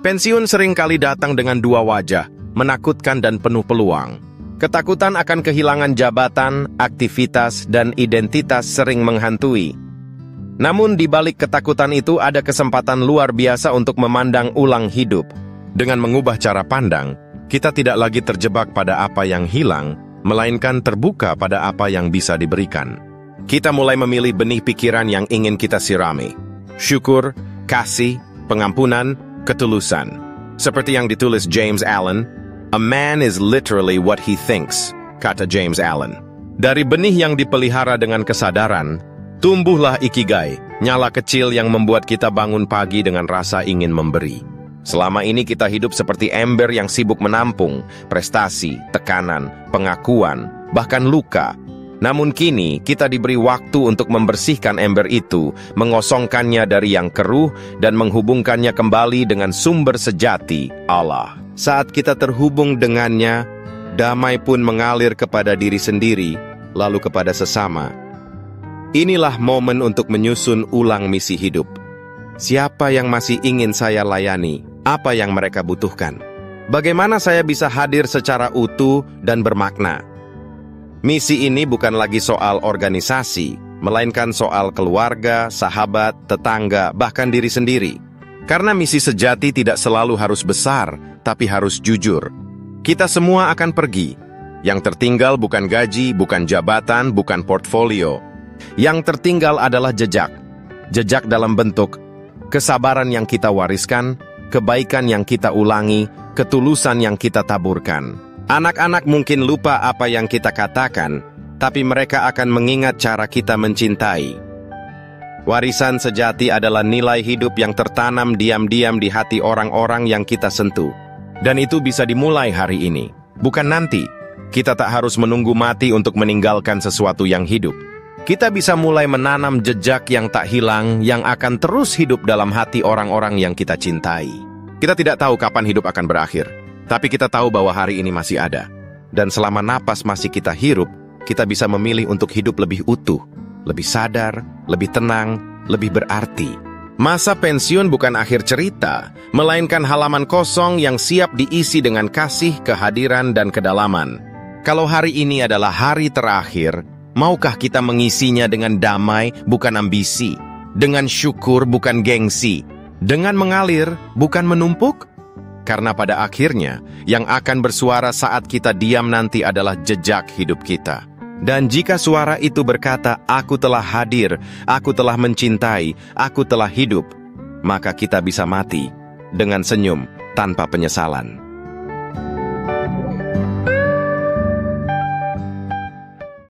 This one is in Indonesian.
Pensiun seringkali datang dengan dua wajah, menakutkan dan penuh peluang. Ketakutan akan kehilangan jabatan, aktivitas, dan identitas sering menghantui. Namun di balik ketakutan itu ada kesempatan luar biasa untuk memandang ulang hidup. Dengan mengubah cara pandang, kita tidak lagi terjebak pada apa yang hilang, melainkan terbuka pada apa yang bisa diberikan. Kita mulai memilih benih pikiran yang ingin kita sirami. Syukur, kasih, pengampunan, ketulusan. Seperti yang ditulis James Allen, "A man is literally what he thinks," kata James Allen. Dari benih yang dipelihara dengan kesadaran, tumbuhlah ikigai, nyala kecil yang membuat kita bangun pagi dengan rasa ingin memberi. Selama ini kita hidup seperti ember yang sibuk menampung prestasi, tekanan, pengakuan, bahkan luka. Namun kini kita diberi waktu untuk membersihkan ember itu, mengosongkannya dari yang keruh dan menghubungkannya kembali dengan sumber sejati, Allah. Saat kita terhubung dengannya, damai pun mengalir kepada diri sendiri, lalu kepada sesama. Inilah momen untuk menyusun ulang misi hidup. Siapa yang masih ingin saya layani? Apa yang mereka butuhkan? Bagaimana saya bisa hadir secara utuh dan bermakna? Misi ini bukan lagi soal organisasi, melainkan soal keluarga, sahabat, tetangga, bahkan diri sendiri. Karena misi sejati tidak selalu harus besar, tapi harus jujur. Kita semua akan pergi. Yang tertinggal bukan gaji, bukan jabatan, bukan portfolio. Yang tertinggal adalah jejak. Jejak dalam bentuk kesabaran yang kita wariskan, kebaikan yang kita ulangi, ketulusan yang kita taburkan. Anak-anak mungkin lupa apa yang kita katakan, tapi mereka akan mengingat cara kita mencintai. Warisan sejati adalah nilai hidup yang tertanam diam-diam di hati orang-orang yang kita sentuh. Dan itu bisa dimulai hari ini, bukan nanti. Kita tak harus menunggu mati untuk meninggalkan sesuatu yang hidup. Kita bisa mulai menanam jejak yang tak hilang, yang akan terus hidup dalam hati orang-orang yang kita cintai. Kita tidak tahu kapan hidup akan berakhir. Tapi kita tahu bahwa hari ini masih ada. Dan selama napas masih kita hirup, kita bisa memilih untuk hidup lebih utuh, lebih sadar, lebih tenang, lebih berarti. Masa pensiun bukan akhir cerita, melainkan halaman kosong yang siap diisi dengan kasih, kehadiran, dan kedalaman. Kalau hari ini adalah hari terakhir, maukah kita mengisinya dengan damai, bukan ambisi, dengan syukur, bukan gengsi, dengan mengalir, bukan menumpuk? Karena pada akhirnya, yang akan bersuara saat kita diam nanti adalah jejak hidup kita. Dan jika suara itu berkata, "Aku telah hadir, aku telah mencintai, aku telah hidup," maka kita bisa mati dengan senyum tanpa penyesalan.